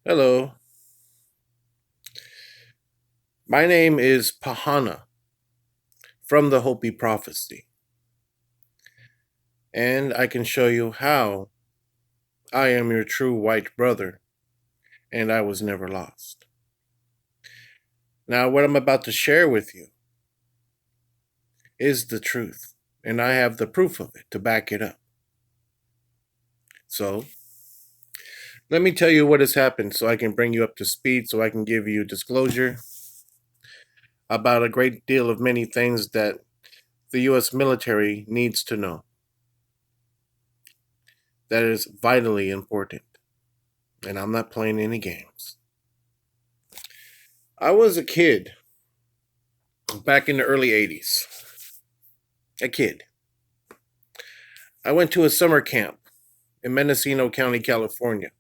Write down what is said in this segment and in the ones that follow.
Hello, my name is Pahana from the Hopi prophecy, and I can show you how I am your true white brother and I was never lost. Now, what I'm about to share with you is the truth, and I have the proof of it to back it up. So, let me tell you what has happened so I can bring you up to speed so I can give you disclosure about a great deal of many things that the U.S. military needs to know that is vitally important. And I'm not playing any games. I was a kid back in the early 80s. A kid. I went to a summer camp in Mendocino County, California,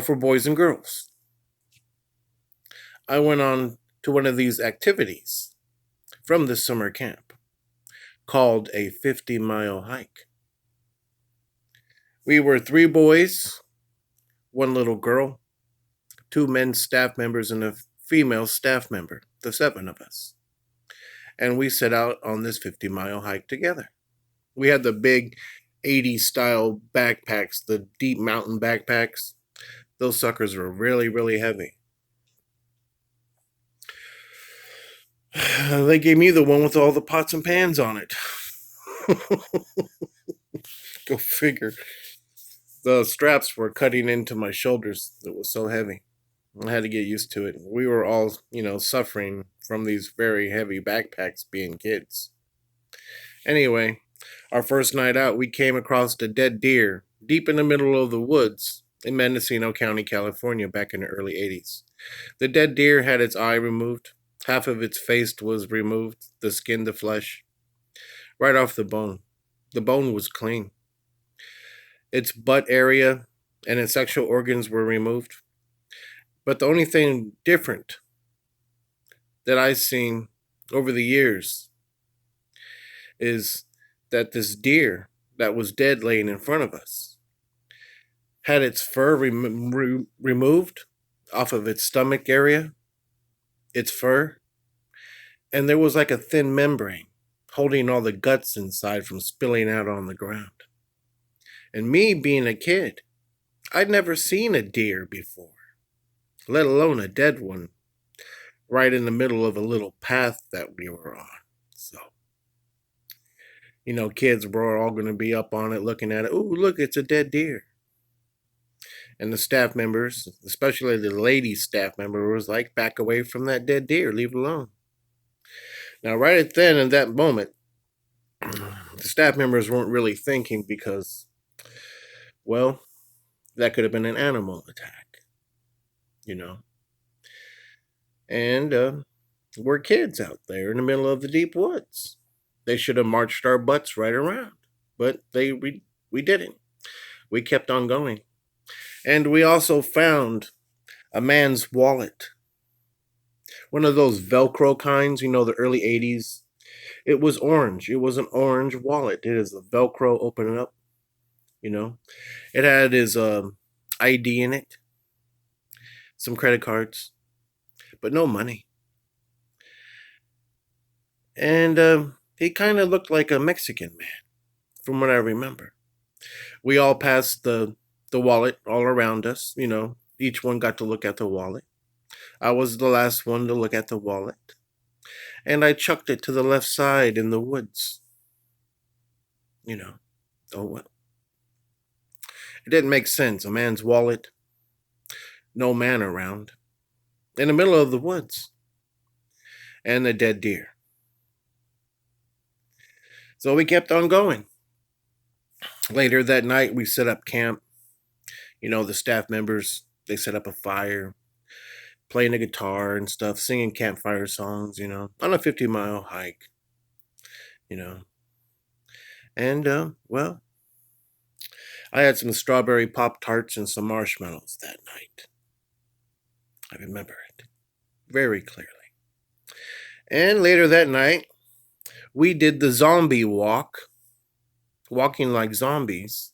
for boys and girls. I went on to one of these activities from this summer camp called a 50-mile hike. We were three boys, one little girl, two men staff members, and a female staff member, the seven of us. And we set out on this 50-mile hike together. We had the big 80s style backpacks, the deep mountain backpacks. Those suckers were really, really heavy. They gave me the one with all the pots and pans on it. Go figure. The straps were cutting into my shoulders. It was so heavy. I had to get used to it. We were all, suffering from these very heavy backpacks being kids. Anyway, our first night out, we came across a dead deer deep in the middle of the woods in Mendocino County, California, back in the early 80s. The dead deer had its eye removed, half of its face was removed, the skin, the flesh, right off the bone. The bone was clean. Its butt area and its sexual organs were removed. But the only thing different that I've seen over the years is that this deer that was dead laying in front of us had its fur removed off of its stomach area, its fur, and there was like a thin membrane holding all the guts inside from spilling out on the ground. And me being a kid, I'd never seen a deer before, let alone a dead one, right in the middle of a little path that we were on. So, kids were all going to be up on it looking at it. Ooh, look, it's a dead deer. And the staff members, especially the lady staff member, was like, back away from that dead deer, leave it alone. Now, right then, in that moment, the staff members weren't really thinking because, well, that could have been an animal attack, you know. And we're kids out there in the middle of the deep woods. They should have marched our butts right around, but we didn't. We kept on going. And we also found a man's wallet. One of those Velcro kinds, the early 80s. It was orange. It was an orange wallet. It is a Velcro, open it up, you know. It had his ID in it, some credit cards, but no money. And he kind of looked like a Mexican man, from what I remember. We all passed the wallet all around us, Each one got to look at the wallet. I was the last one to look at the wallet. And I chucked it to the left side in the woods. Oh well. It didn't make sense. A man's wallet, no man around, in the middle of the woods, and a dead deer. So we kept on going. Later that night, we set up camp. The staff members, they set up a fire, playing a guitar and stuff, singing campfire songs, on a 50-mile hike, you know. And, well, I had some strawberry Pop Tarts and some marshmallows that night. I remember it very clearly. And later that night, we did the zombie walk, walking like zombies,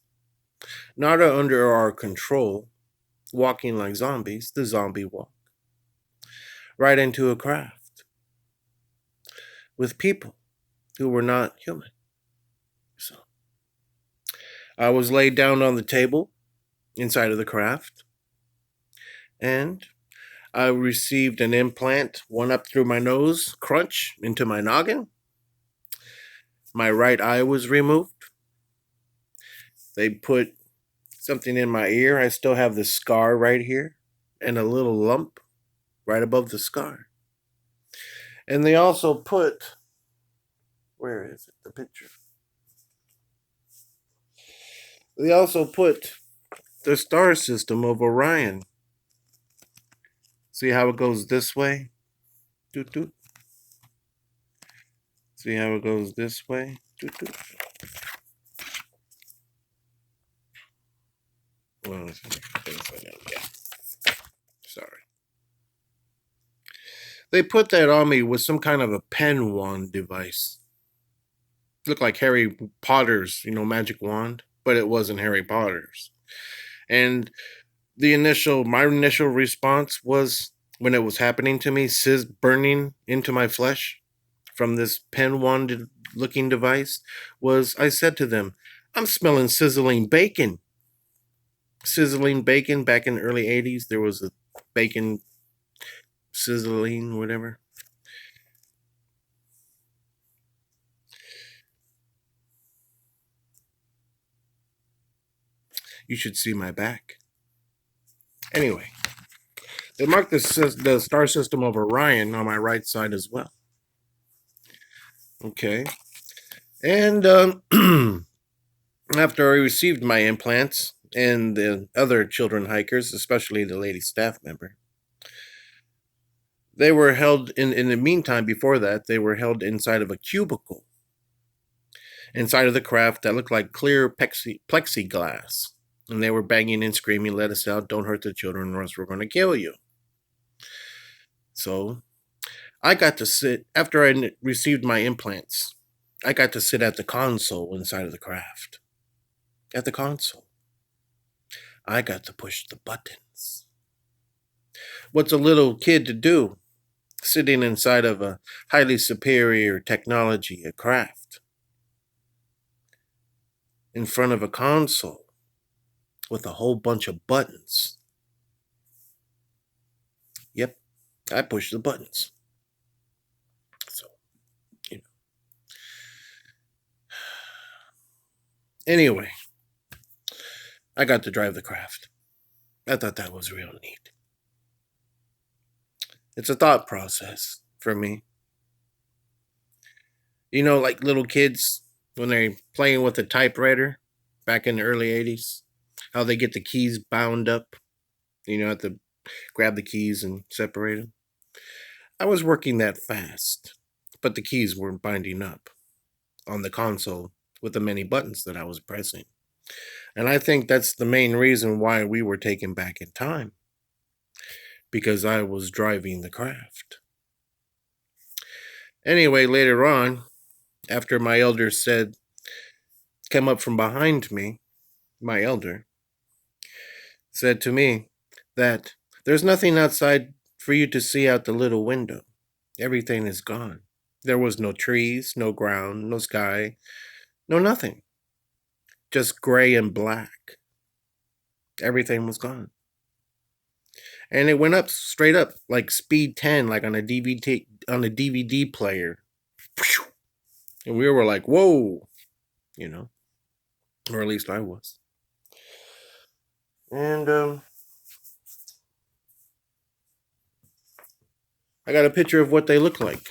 not under our control, walking like zombies, the zombie walk, right into a craft with people who were not human. So I was laid down on the table inside of the craft, and I received an implant, one up through my nose, crunch into my noggin. My right eye was removed. They put something in my ear. I still have the scar right here and a little lump right above the scar. And they also put, where is it? The picture. They also put the star system of Orion. See how it goes this way? Doot, doot. See how it goes this way? Doot, doot. Well, yeah. Sorry. They put that on me with some kind of a pen wand device. It looked like Harry Potter's, magic wand, but it wasn't Harry Potter's. And my initial response was, when it was happening to me, burning into my flesh from this pen wand looking device, was I said to them, I'm smelling sizzling bacon. Sizzling bacon back in the early 80s. There was a bacon sizzling, whatever. You should see my back. Anyway, they marked the star system of Orion on my right side as well. Okay. And after I received my implants and the other children hikers, especially the lady staff member, they were held in the meantime, before that, they were held inside of a cubicle. Inside of the craft that looked like clear plexiglass. And they were banging and screaming, let us out, don't hurt the children, or else we're going to kill you. So I got to sit, after I received my implants, I got to sit at the console inside of the craft. At the console. I got to push the buttons. What's a little kid to do sitting inside of a highly superior technology, a craft, in front of a console with a whole bunch of buttons? Yep, I pushed the buttons. So, Anyway, I got to drive the craft. I thought that was real neat. It's a thought process for me. Like little kids when they're playing with a typewriter back in the early 80s, how they get the keys bound up. Have to grab the keys and separate them. I was working that fast, but the keys weren't binding up on the console with the many buttons that I was pressing. And I think that's the main reason why we were taken back in time, because I was driving the craft. Anyway, later on, after my elder came up from behind me, my elder said to me that there's nothing outside for you to see out the little window. Everything is gone. There was no trees, no ground, no sky, no nothing. Just gray and black. Everything was gone. And it went up straight up like speed 10, like on a DVD player. And we were like, whoa, or at least I was. And I got a picture of what they look like.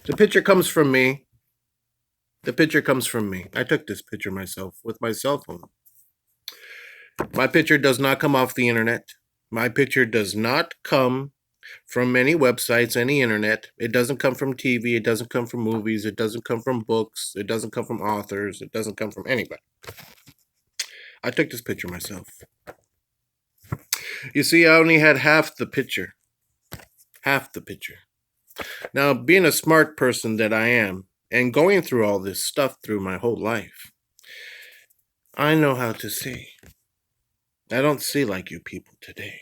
The picture comes from me. I took this picture myself with my cell phone. My picture does not come off the internet. My picture does not come from any websites, any internet. It doesn't come from TV. It doesn't come from movies. It doesn't come from books. It doesn't come from authors. It doesn't come from anybody. I took this picture myself. You see, I only had half the picture. Half the picture. Now, being a smart person that I am, and going through all this stuff through my whole life, I know how to see. I don't see like you people today.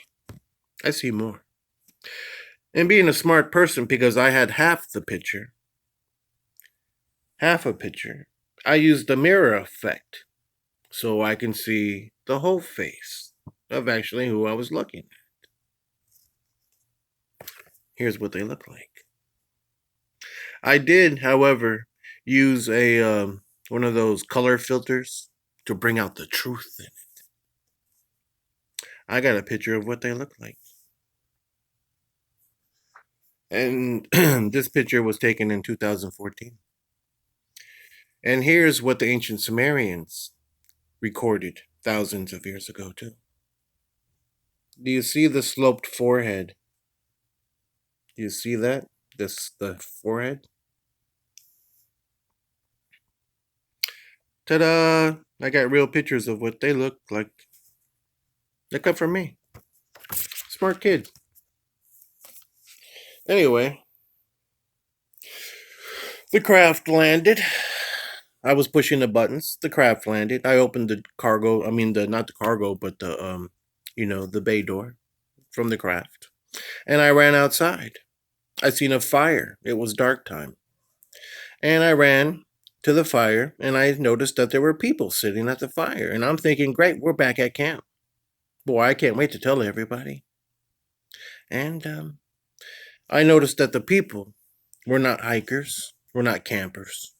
I see more. And being a smart person, because I had half a picture, I used the mirror effect so I can see the whole face of actually who I was looking at. Here's what they look like. I did, however, use a one of those color filters to bring out the truth in it. I got a picture of what they look like. And this picture was taken in 2014. And here's what the ancient Sumerians recorded thousands of years ago, too. Do you see the sloped forehead? Do you see that? The forehead? Ta-da! I got real pictures of what they look like. They come from me. Smart kid. Anyway, the craft landed. I was pushing the buttons. The craft landed. I opened the cargo. I mean, the not the cargo, but the the bay door from the craft, and I ran outside. I seen a fire. It was dark time, and I ran to the fire, and I noticed that there were people sitting at the fire, and I'm thinking, great, we're back at camp. Boy, I can't wait to tell everybody. And I noticed that the people were not hikers, were not campers.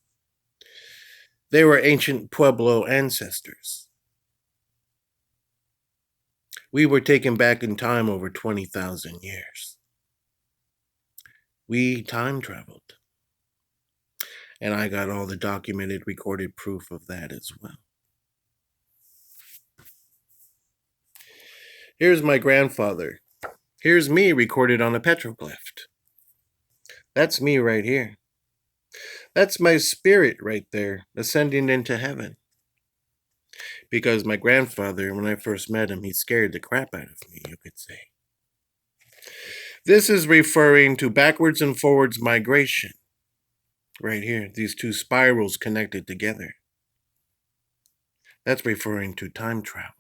They were ancient Pueblo ancestors. We were taken back in time over 20,000 years. We time traveled. And I got all the documented, recorded proof of that as well. Here's my grandfather. Here's me recorded on a petroglyph. That's me right here. That's my spirit right there, ascending into heaven. Because my grandfather, when I first met him, he scared the crap out of me, you could say. This is referring to backwards and forwards migration. Right here, these two spirals connected together. That's referring to time travel.